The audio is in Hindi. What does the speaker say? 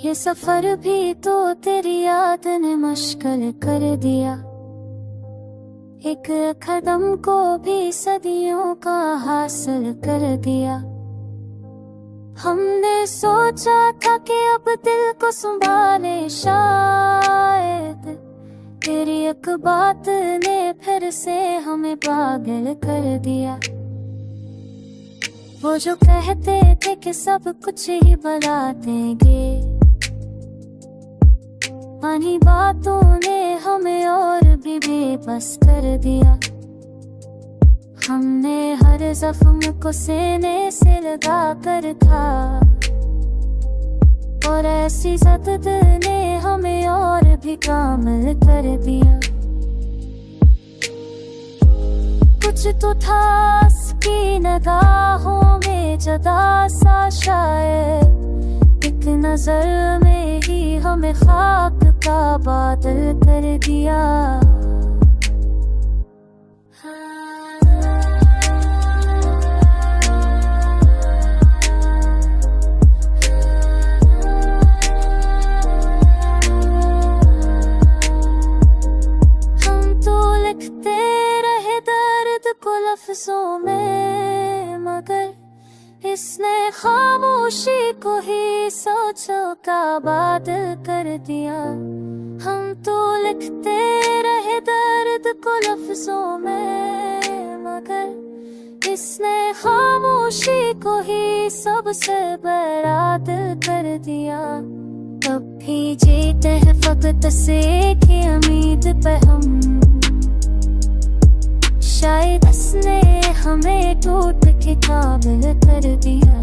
ये सफर भी तो तेरी याद ने मुश्किल कर दिया। एक कदम को भी सदियों का हासिल कर दिया। हमने सोचा था कि अब दिल को संभाले शायद, तेरी एक बात ने फिर से हमें पागल कर दिया। वो जो कहते थे कि सब कुछ ही बता देंगे, उन्हीं बातों ने हमें और भी बेबस कर दिया। हमने हर जख्म को सीने से लगा कर था, और ऐसी सदद ने हमें और भी कामिल कर दिया। कुछ तो था उसकी निगाहों में जदा सा शायद, एक नजर में ही हमें खाक का बादल कर दिया। लफ्ज़ों में मगर इसने खामोशी को ही सोचों का बादल कर दिया। हम तो लिखते रहे दर्द को लफ्ज़ों में, मगर इसने खामोशी को ही सबसे बराद कर दिया। तब भी जीते हैं फकत से एक ही उम्मीद पे हम, शायद इसने हमें टूट के काबिल कर दिया।